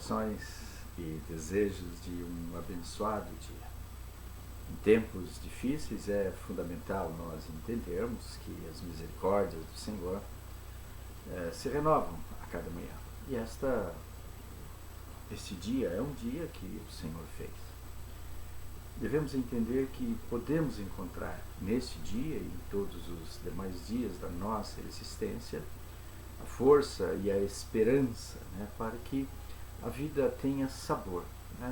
orações e desejos de um abençoado dia. Em tempos difíceis é fundamental nós entendermos que as misericórdias do Senhor se renovam a cada manhã. E este dia é um dia que o Senhor fez. Devemos entender que podemos encontrar neste dia e em todos os demais dias da nossa existência a força e a esperança, para que a vida tenha sabor.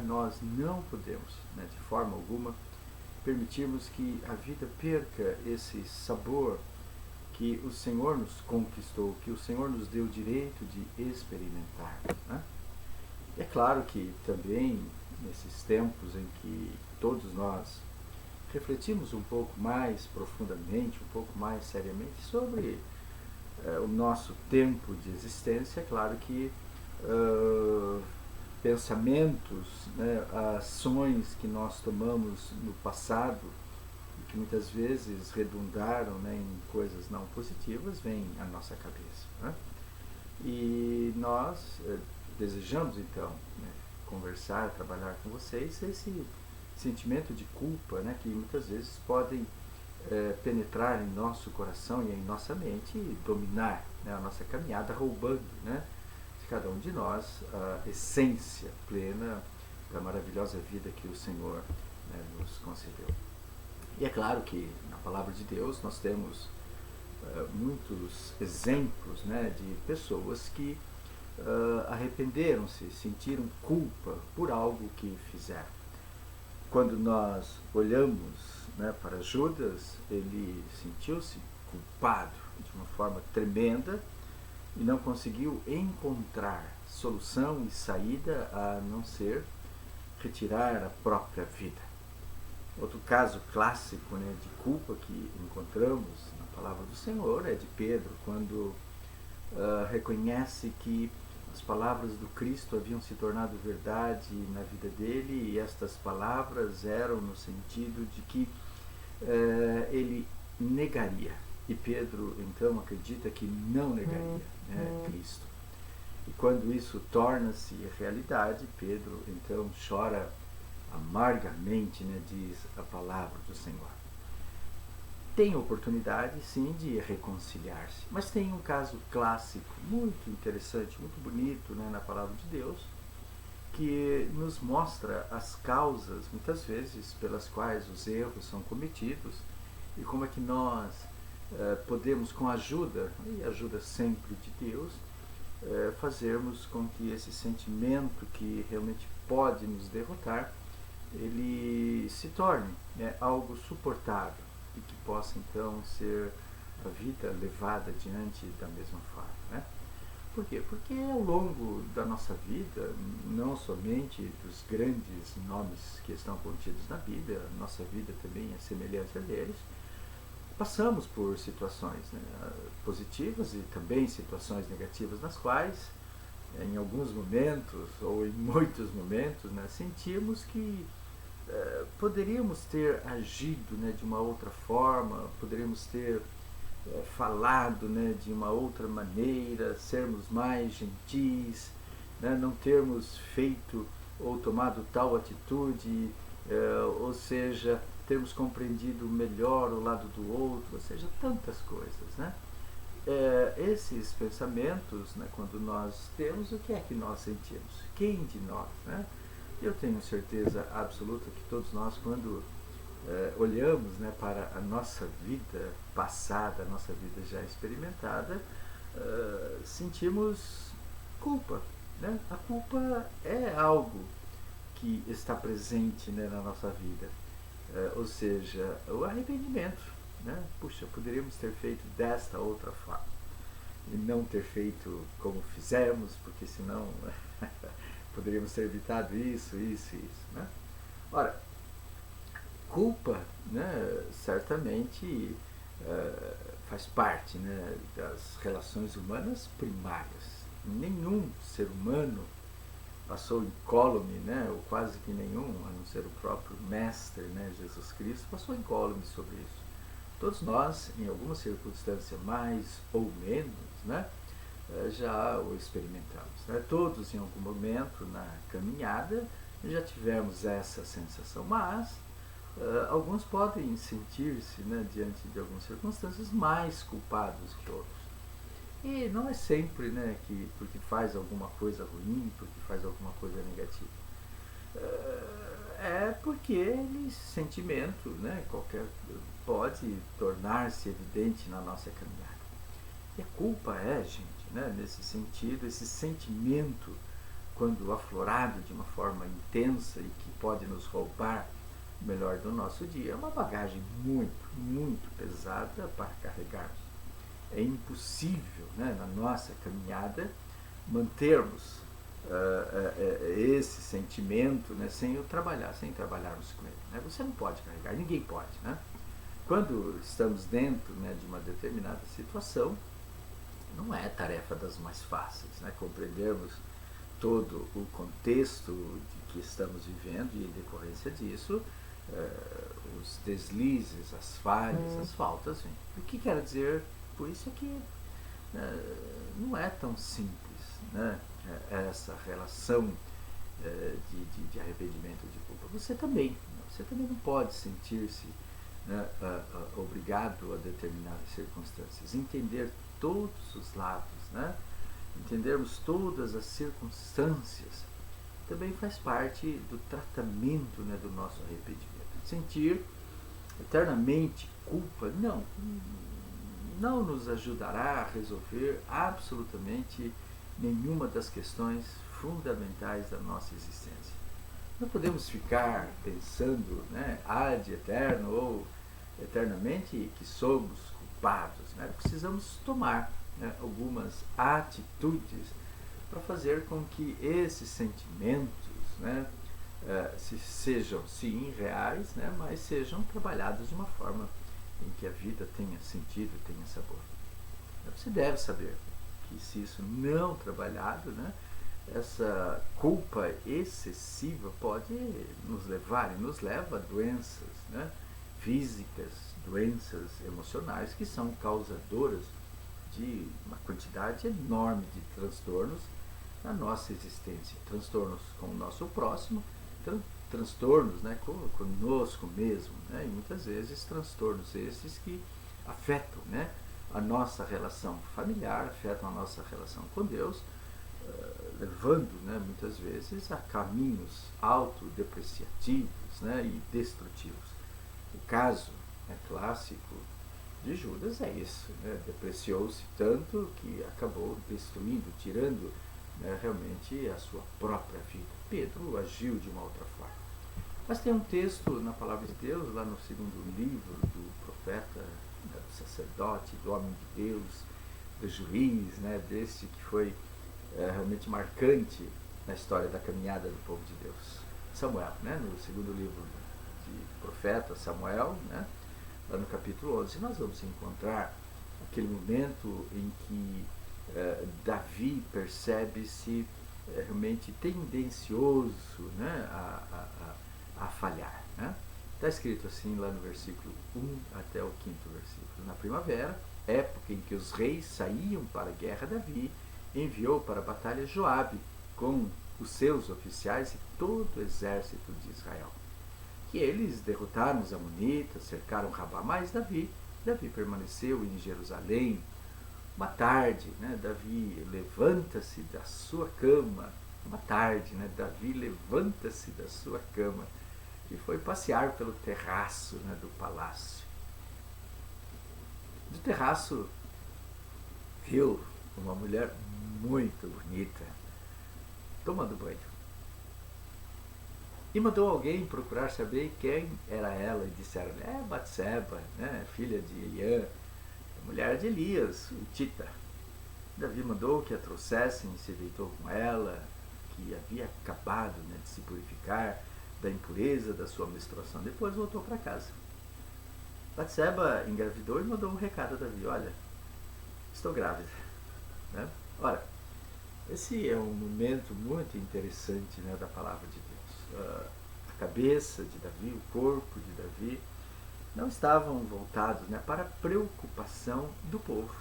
Nós não podemos, de forma alguma, permitirmos que a vida perca esse sabor que o Senhor nos conquistou, que o Senhor nos deu o direito de experimentar. É claro que também, nesses tempos em que todos nós refletimos um pouco mais profundamente, um pouco mais seriamente sobre o nosso tempo de existência, é claro que pensamentos, ações que nós tomamos no passado, que muitas vezes redundaram em coisas não positivas, vêm à nossa cabeça. E nós desejamos então conversar, trabalhar com vocês esse sentimento de culpa, que muitas vezes podem penetrar em nosso coração e em nossa mente e dominar a nossa caminhada, roubando de cada um de nós a essência plena da maravilhosa vida que o Senhor nos concedeu. E é claro que na palavra de Deus nós temos muitos exemplos de pessoas que arrependeram-se, sentiram culpa por algo que fizeram. Quando nós olhamos para Judas, ele sentiu-se culpado de uma forma tremenda e não conseguiu encontrar solução e saída a não ser retirar a própria vida. Outro caso clássico de culpa que encontramos na palavra do Senhor é de Pedro, quando reconhece que as palavras do Cristo haviam se tornado verdade na vida dele, e estas palavras eram no sentido de que ele negaria. E Pedro então acredita que não negaria Cristo. E quando isso torna-se realidade, Pedro então chora amargamente, diz a palavra do Senhor. Tem oportunidade, sim, de reconciliar-se, mas tem um caso clássico, muito interessante, muito bonito na palavra de Deus, que nos mostra as causas, muitas vezes, pelas quais os erros são cometidos e como é que nós podemos, com a ajuda, e ajuda sempre de Deus, fazermos com que esse sentimento que realmente pode nos derrotar, ele se torne algo suportável e que possa então ser a vida levada adiante da mesma forma. Por quê? Porque ao longo da nossa vida, não somente dos grandes nomes que estão contidos na Bíblia, a nossa vida também é semelhante a deles, passamos por situações positivas e também situações negativas, nas quais, em alguns momentos, ou em muitos momentos, sentimos que poderíamos ter agido de uma outra forma, poderíamos ter falado de uma outra maneira, sermos mais gentis, não termos feito ou tomado tal atitude, ou seja, termos compreendido melhor o lado do outro, ou seja, tantas coisas. Esses pensamentos, quando nós temos, o que é que nós sentimos? Quem de nós? Eu tenho certeza absoluta que todos nós, quando olhamos para a nossa vida passada, a nossa vida já experimentada, sentimos culpa. A culpa é algo que está presente na nossa vida, ou seja, o arrependimento. Puxa, poderíamos ter feito desta outra forma e não ter feito como fizemos, porque senão poderíamos ter evitado isso. Ora, culpa, certamente faz parte das relações humanas primárias. Nenhum ser humano passou incólume, ou quase que nenhum, a não ser o próprio Mestre, Jesus Cristo, passou incólume sobre isso. Todos nós, em alguma circunstância mais ou menos, já o experimentamos, né? Todos em algum momento na caminhada já tivemos essa sensação, mas alguns podem sentir-se, né, diante de algumas circunstâncias, mais culpados que outros. E não é sempre, né, que porque faz alguma coisa ruim, porque faz alguma coisa negativa. É porque esse sentimento, né, qualquer, pode tornar-se evidente na nossa caminhada. E a culpa é, gente, né, nesse sentido, esse sentimento, quando aflorado de uma forma intensa e que pode nos roubar o melhor do nosso dia, é uma bagagem muito, muito pesada para carregarmos. É impossível, né, na nossa caminhada, mantermos esse sentimento, né, sem trabalharmos com ele. Né? Você não pode carregar, ninguém pode. Né? Quando estamos dentro, né, de uma determinada situação, não é tarefa das mais fáceis, né? Compreendermos todo o contexto de que estamos vivendo e, em decorrência disso, os deslizes, as falhas, as faltas. Vêm. O que quero dizer por isso é que não é tão simples, né, essa relação de arrependimento e de culpa. Você também não pode sentir-se, né, obrigado a determinadas circunstâncias. Entender todos os lados, né? Entendermos todas as circunstâncias também faz parte do tratamento, né, do nosso arrependimento. Sentir eternamente culpa não nos ajudará a resolver absolutamente nenhuma das questões fundamentais da nossa existência. Não podemos ficar pensando, né, ad eterno ou eternamente que somos culpados. Né? Precisamos tomar, né, algumas atitudes para fazer com que esses sentimentos, né, sejam sim reais, né, mas sejam trabalhados de uma forma em que a vida tenha sentido, tenha sabor. Você deve saber que se isso não trabalhado, né, essa culpa excessiva pode nos levar e nos leva a doenças, né, físicas, doenças emocionais que são causadoras de uma quantidade enorme de transtornos na nossa existência. Transtornos com o nosso próximo, transtornos, né, conosco mesmo, né, e muitas vezes transtornos esses que afetam, né, a nossa relação familiar, afetam a nossa relação com Deus, levando, né, muitas vezes a caminhos autodepreciativos, né, e destrutivos. O caso, né, clássico de Judas é isso, né, depreciou-se tanto que acabou destruindo, tirando, né, realmente a sua própria vida. Pedro agiu de uma outra forma. Mas tem um texto na Palavra de Deus, lá no segundo livro do profeta, do sacerdote, do homem de Deus, do juiz, né, desse que foi realmente marcante na história da caminhada do povo de Deus. Samuel, né, no segundo livro de profeta Samuel, né, lá no capítulo 11, nós vamos encontrar aquele momento em que Davi percebe-se realmente tendencioso, né, a falhar. Né? Está escrito assim lá no versículo 1 até o 5º versículo. Na primavera, época em que os reis saíam para a guerra, Davi enviou para a batalha Joabe com os seus oficiais e todo o exército de Israel. Que eles derrotaram os amonitas, cercaram Rabá, mas Davi permaneceu em Jerusalém. Uma tarde, né, Davi levanta-se da sua cama. Uma tarde, né, Davi levanta-se da sua cama e foi passear pelo terraço, né, do palácio. Do terraço viu uma mulher muito bonita tomando banho. E mandou alguém procurar saber quem era ela e disseram, Batseba, né, filha de Eliã, mulher de Elias, o Tita. Davi mandou que a trouxessem e se deitou com ela, que havia acabado, né, de se purificar da impureza da sua menstruação. Depois voltou para casa. Batseba engravidou e mandou um recado a Davi, olha, estou grávida. Né? Ora, esse é um momento muito interessante, né, da palavra de Deus. A cabeça de Davi, o corpo de Davi, não estavam voltados, né, para a preocupação do povo.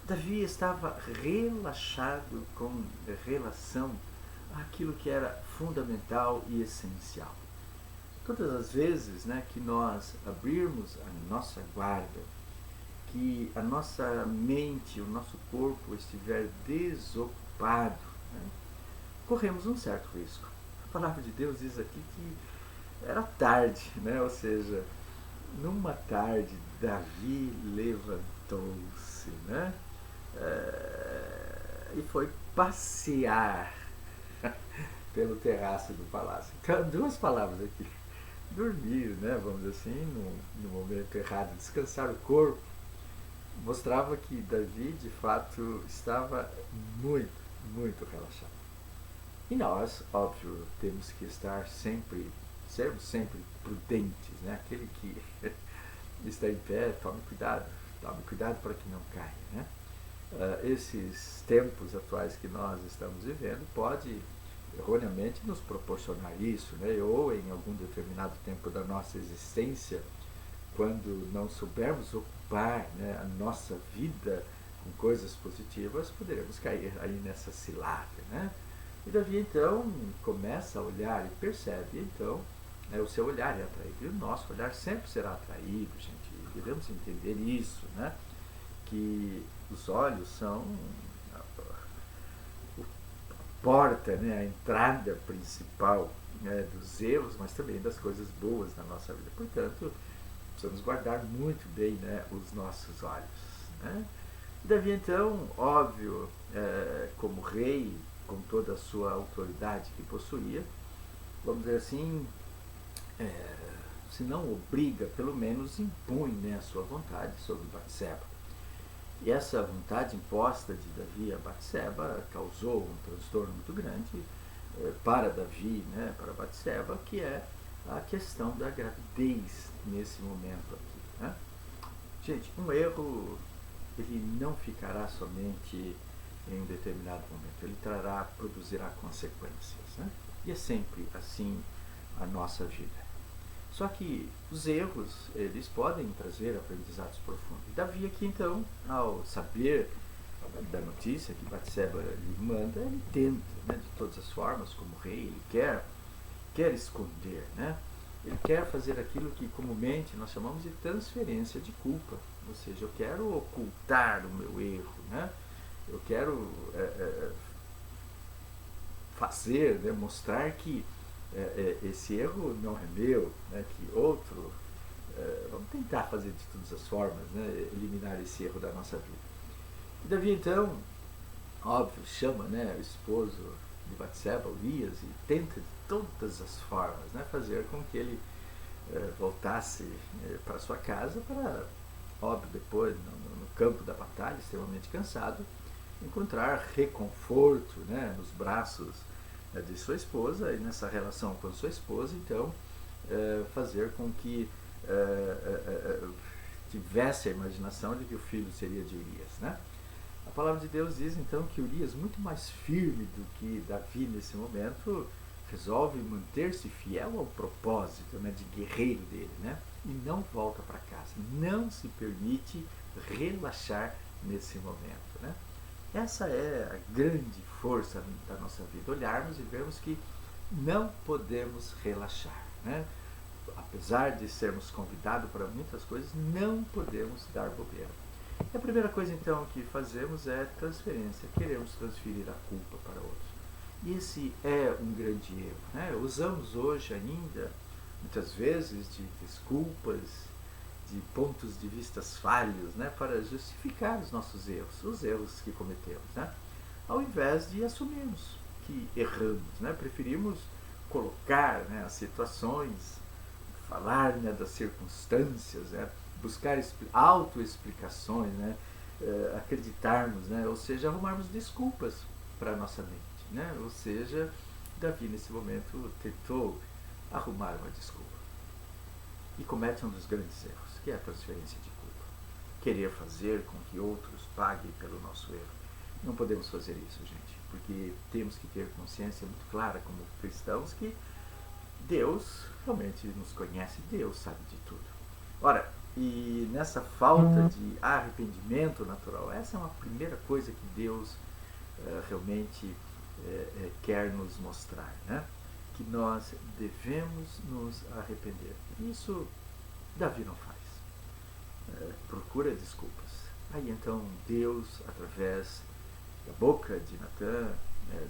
Davi estava relaxado com relação àquilo que era fundamental e essencial. Todas as vezes, né, que nós abrirmos a nossa guarda, que a nossa mente, o nosso corpo estiver desocupado, né, corremos um certo risco. A palavra de Deus diz aqui que era tarde, né? Ou seja, numa tarde Davi levantou-se, né? E foi passear pelo terraço do palácio. Então, duas palavras aqui. Dormir, né? Vamos dizer assim, no momento errado, descansar o corpo, mostrava que Davi, de fato, estava muito, muito relaxado. E nós, óbvio, temos que estar sempre, sermos sempre prudentes, né? Aquele que está em pé, tome cuidado para que não caia, né? Esses tempos atuais que nós estamos vivendo pode erroneamente nos proporcionar isso, né? Ou em algum determinado tempo da nossa existência, quando não soubermos ocupar, né, a nossa vida com coisas positivas, poderemos cair aí nessa cilada, né? E Davi então começa a olhar e percebe, então, o seu olhar é atraído. E o nosso olhar sempre será atraído, gente. Devemos entender isso, né? Que os olhos são a porta, né, a entrada principal, né, dos erros, mas também das coisas boas na nossa vida. Portanto, precisamos guardar muito bem, né, os nossos olhos, né? Davi, então, óbvio, como rei, com toda a sua autoridade que possuía, vamos dizer assim, se não obriga, pelo menos impõe, né, a sua vontade sobre Batseba. E essa vontade imposta de Davi a Batseba causou um transtorno muito grande para Davi, né, para Batseba, que é a questão da gravidez nesse momento aqui, né? Gente, um erro, ele não ficará somente em um determinado momento, ele produzirá consequências, né? E é sempre assim a nossa vida. Só que os erros, eles podem trazer aprendizados profundos. Davi aqui então, ao saber da notícia que Batseba lhe manda, ele tenta, né, de todas as formas, como rei, ele quer esconder, né? Ele quer fazer aquilo que comumente nós chamamos de transferência de culpa. Ou seja, eu quero ocultar o meu erro, né? Eu quero fazer, né, mostrar que esse erro não é meu, né, que outro, vamos tentar fazer de todas as formas, né, eliminar esse erro da nossa vida. E Davi então, óbvio, chama, né, o esposo de Batseba, Urias, e tenta de todas as formas, né, fazer com que ele voltasse para sua casa para, óbvio, depois no campo da batalha, extremamente cansado, encontrar reconforto, né, nos braços de sua esposa, e nessa relação com sua esposa, então, fazer com que tivesse a imaginação de que o filho seria de Urias, né? A palavra de Deus diz então que Urias, muito mais firme do que Davi nesse momento, resolve manter-se fiel ao propósito, né, de guerreiro dele, né? E não volta para casa, não se permite relaxar nesse momento, né? Essa é a grande força da nossa vida, olharmos e vermos que não podemos relaxar, né? Apesar de sermos convidados para muitas coisas, não podemos dar bobeira. E a primeira coisa então que fazemos é transferência, queremos transferir a culpa para outros. E esse é um grande erro, né? Usamos hoje ainda, muitas vezes, de desculpas, de pontos de vista falhos, né, para justificar os nossos erros, os erros que cometemos, né? Ao invés de assumirmos que erramos, né? Preferimos colocar, né, as situações, falar, né, das circunstâncias, né, buscar autoexplicações, né, acreditarmos, né, ou seja, arrumarmos desculpas para a nossa mente, né? Ou seja, Davi nesse momento tentou arrumar uma desculpa e comete um dos grandes erros, que é a transferência de culpa. Querer fazer com que outros paguem pelo nosso erro. Não podemos fazer isso, gente, porque temos que ter consciência muito clara como cristãos que Deus realmente nos conhece, Deus sabe de tudo. Ora, E nessa falta de arrependimento natural, essa é uma primeira coisa que Deus realmente quer nos mostrar, né? Que nós devemos nos arrepender. Isso Davi não faz. Procura desculpas. Aí então Deus, através da boca de Natã,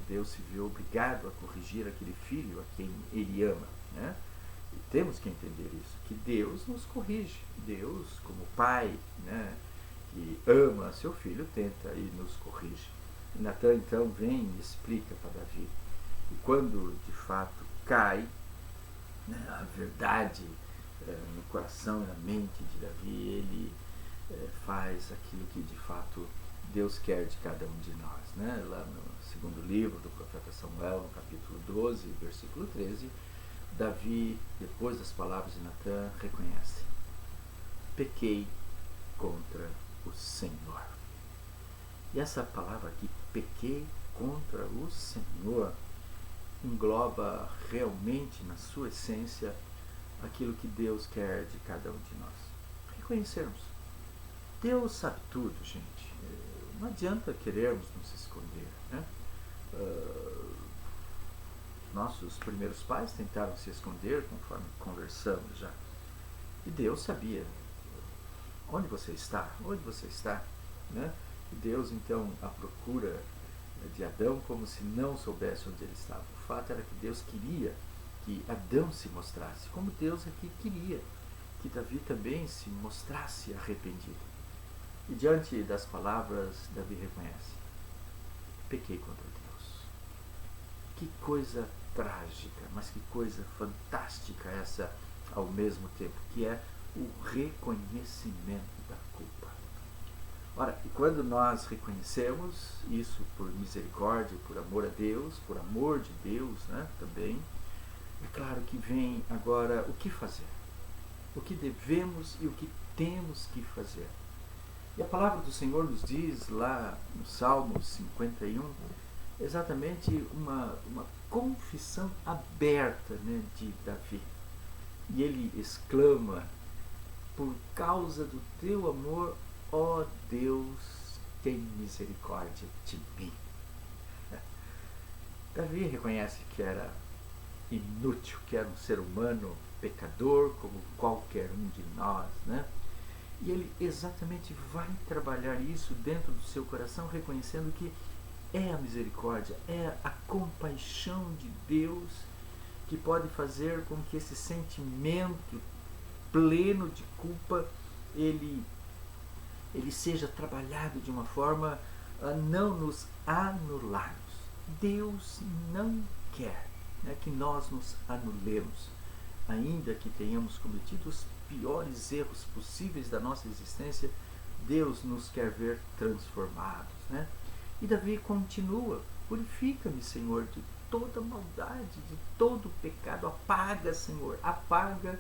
Deus se viu obrigado a corrigir aquele filho a quem ele ama, né? E temos que entender isso, que Deus nos corrige. Deus, como pai, né, que ama seu filho, tenta e nos corrige. E Natã então vem e explica para Davi. E quando de fato cai, né, a verdade no coração e na mente de Davi, ele faz aquilo que de fato Deus quer de cada um de nós, né? Lá no segundo livro do profeta Samuel, no capítulo 12, versículo 13, Davi, depois das palavras de Natã, reconhece: pequei contra o Senhor. E essa palavra aqui, pequei contra o Senhor, engloba realmente na sua essência aquilo que Deus quer de cada um de nós. Reconhecermos. Deus sabe tudo, gente. Não adianta querermos nos esconder, né? Nossos primeiros pais tentaram se esconder, conforme conversamos já. E Deus sabia onde você está, né? E Deus então a procura de Adão como se não soubesse onde ele estava. O fato era que Deus queria que Adão se mostrasse, como Deus aqui queria que Davi também se mostrasse arrependido. E diante das palavras, Davi reconhece: pequei contra Deus. Que coisa trágica, mas que coisa fantástica essa ao mesmo tempo, que é o reconhecimento da culpa. Ora, e quando nós reconhecemos isso por misericórdia, por amor a Deus, por amor de Deus, né, também, é claro que vem agora o que fazer, o que devemos e o que temos que fazer. E a palavra do Senhor nos diz lá no Salmo 51, exatamente uma confissão aberta, né, de Davi. E ele exclama: por causa do teu amor, ó Deus, tem misericórdia de mim. Davi reconhece que era inútil, que era um ser humano pecador como qualquer um de nós, né? E ele exatamente vai trabalhar isso dentro do seu coração, reconhecendo que é a misericórdia, é a compaixão de Deus que pode fazer com que esse sentimento pleno de culpa ele seja trabalhado de uma forma a não nos anularmos. Deus não quer, né, que nós nos anulemos, ainda que tenhamos cometido os piores erros possíveis da nossa existência. Deus nos quer ver transformados, né? E Davi continua: purifica-me, Senhor, de toda maldade, de todo pecado. Apaga, Senhor, apaga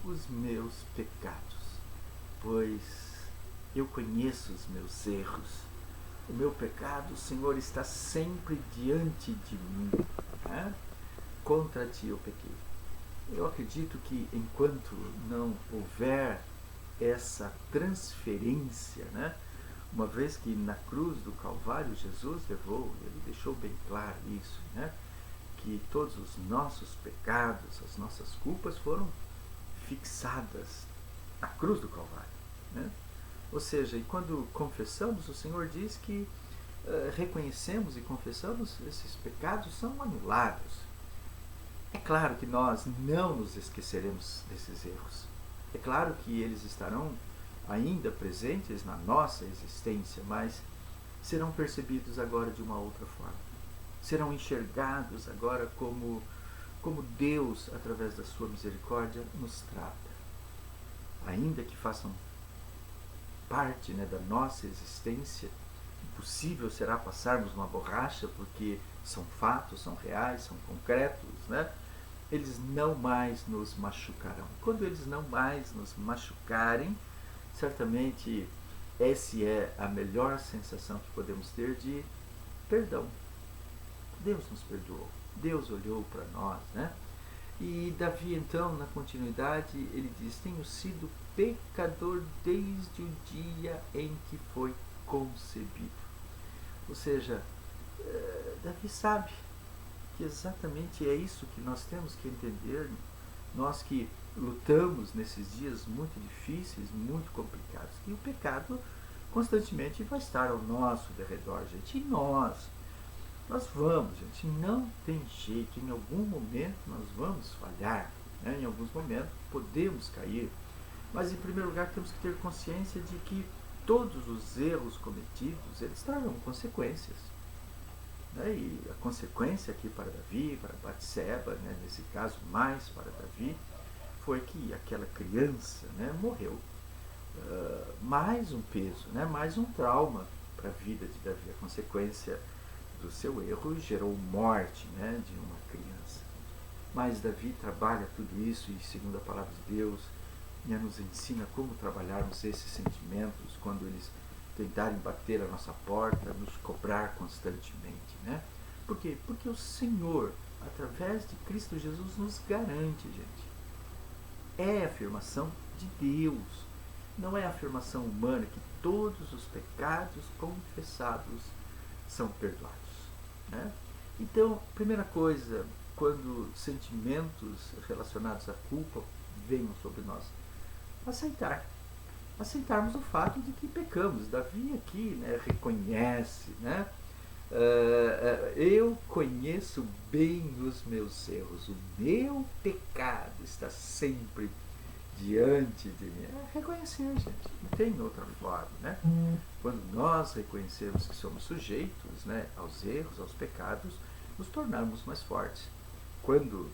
os meus pecados, pois eu conheço os meus erros. O meu pecado, Senhor, está sempre diante de mim, né? Contra ti eu pequei. Eu acredito que enquanto não houver essa transferência, né, uma vez que na cruz do Calvário Jesus levou, ele deixou bem claro isso, né, que todos os nossos pecados, as nossas culpas foram fixadas na cruz do Calvário, né? Ou seja, e quando confessamos, o Senhor diz que reconhecemos e confessamos, esses pecados são anulados. É claro que nós não nos esqueceremos desses erros. É claro que eles estarão ainda presentes na nossa existência, mas serão percebidos agora de uma outra forma. Serão enxergados agora como Deus, através da sua misericórdia, nos trata. Ainda que façam parte, né, da nossa existência, impossível será passarmos uma borracha, porque são fatos, são reais, são concretos, né? Eles não mais nos machucarão. Quando eles não mais nos machucarem, certamente essa é a melhor sensação que podemos ter de perdão. Deus nos perdoou, Deus olhou para nós, né? E Davi então, na continuidade, ele diz: tenho sido pecador desde o dia em que foi concebido. Ou seja, Davi sabe que exatamente é isso que nós temos que entender, nós que lutamos nesses dias muito difíceis, muito complicados, que o pecado constantemente vai estar ao nosso derredor, gente, e nós vamos, gente, não tem jeito, em algum momento nós vamos falhar, né? Em alguns momentos podemos cair, mas em primeiro lugar temos que ter consciência de que todos os erros cometidos, eles trarão consequências. Né? E a consequência aqui para Davi, para Batseba, né? Nesse caso mais para Davi, foi que aquela criança, né, morreu. Mais um peso, né, mais um trauma para a vida de Davi. A consequência do seu erro gerou morte, né, de uma criança. Mas Davi trabalha tudo isso e, segundo a palavra de Deus, né, nos ensina como trabalharmos esses sentimentos quando eles tentarem bater a nossa porta, nos cobrar constantemente. Né? Por quê? Porque o Senhor, através de Cristo Jesus, nos garante, gente. É a afirmação de Deus, não é a afirmação humana que todos os pecados confessados são perdoados. Né? Então, primeira coisa, quando sentimentos relacionados à culpa venham sobre nós, aceitarmos o fato de que pecamos. Davi aqui, né, reconhece, né? Eu conheço bem os meus erros, o meu pecado está sempre diante de mim. É reconhecer, gente, não tem outra forma. Né? Quando nós reconhecemos que somos sujeitos, né, aos erros, aos pecados, nos tornamos mais fortes. Quando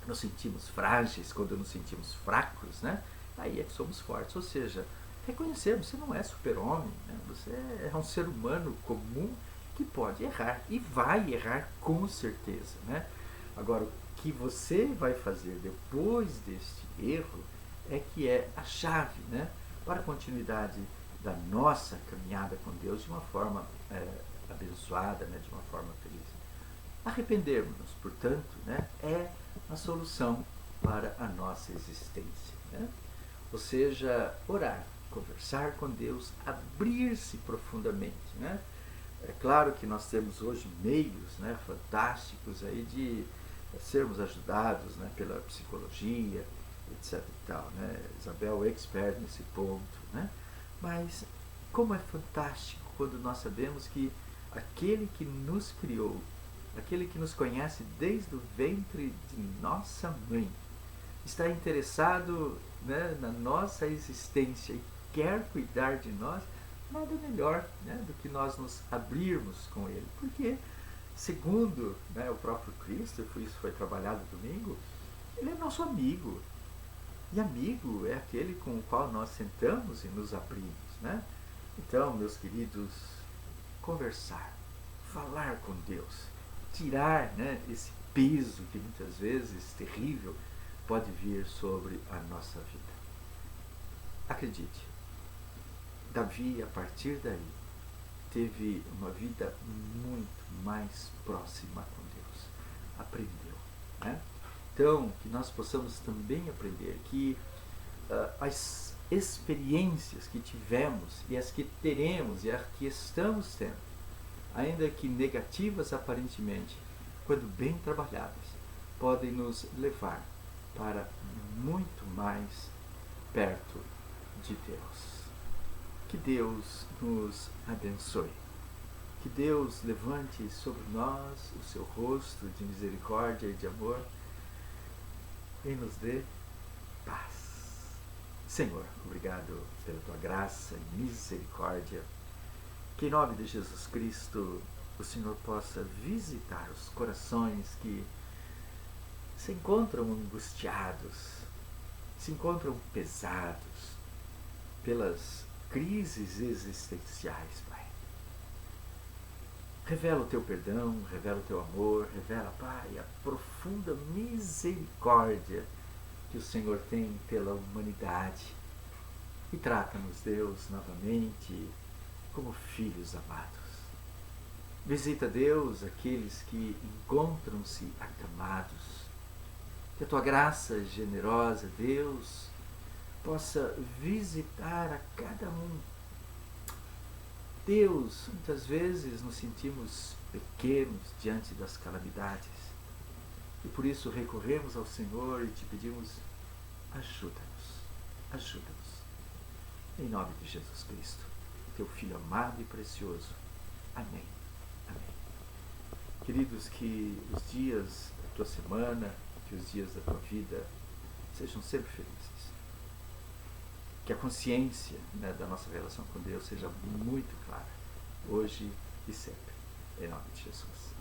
nos sentimos frágeis, quando nos sentimos fracos, né, aí é que somos fortes. Ou seja, reconhecermos, você não é super-homem, né? Você é um ser humano comum que pode errar e vai errar com certeza. Né? Agora, o que você vai fazer depois deste erro é que é a chave, né, para a continuidade da nossa caminhada com Deus de uma forma abençoada, né, de uma forma feliz. Arrependermos-nos, portanto, né, é a solução para a nossa existência. Né? Ou seja, orar, conversar com Deus, abrir-se profundamente. Né? É claro que nós temos hoje meios, né, fantásticos aí de sermos ajudados, né, pela psicologia, etc. E tal, né? Isabel é expert nesse ponto. Né? Mas como é fantástico quando nós sabemos que aquele que nos criou, aquele que nos conhece desde o ventre de nossa mãe, está interessado, né, na nossa existência e quer cuidar de nós, nada melhor, né, do que nós nos abrirmos com Ele. Porque, segundo, né, o próprio Cristo, isso foi trabalhado domingo, Ele é nosso amigo. E amigo é aquele com o qual nós sentamos e nos abrimos. Né? Então, meus queridos, conversar, falar com Deus, tirar, né, esse peso que muitas vezes terrível pode vir sobre a nossa vida. Acredite, Davi, a partir daí, teve uma vida muito mais próxima com Deus. Aprendeu. Né? Então, que nós possamos também aprender que as experiências que tivemos e as que teremos e as que estamos tendo, ainda que negativas aparentemente, quando bem trabalhadas, podem nos levar para muito mais perto de Deus. Que Deus nos abençoe. Que Deus levante sobre nós o seu rosto de misericórdia e de amor e nos dê paz. Senhor, obrigado pela tua graça e misericórdia. Que em nome de Jesus Cristo o Senhor possa visitar os corações que se encontram angustiados, se encontram pesados pelas crises existenciais, Pai. Revela o teu perdão, revela o teu amor, revela, Pai, a profunda misericórdia que o Senhor tem pela humanidade. E trata-nos, Deus, novamente como filhos amados. Visita, Deus, aqueles que encontram-se acamados. Que a tua graça generosa, Deus, possa visitar a cada um. Deus, muitas vezes nos sentimos pequenos diante das calamidades e por isso recorremos ao Senhor e te pedimos: ajuda-nos, ajuda-nos. Em nome de Jesus Cristo, teu Filho amado e precioso. Amém. Amém. Queridos, que os dias da tua semana, que os dias da tua vida sejam sempre felizes. Que a consciência, né, da nossa relação com Deus seja muito clara, hoje e sempre. Em nome de Jesus.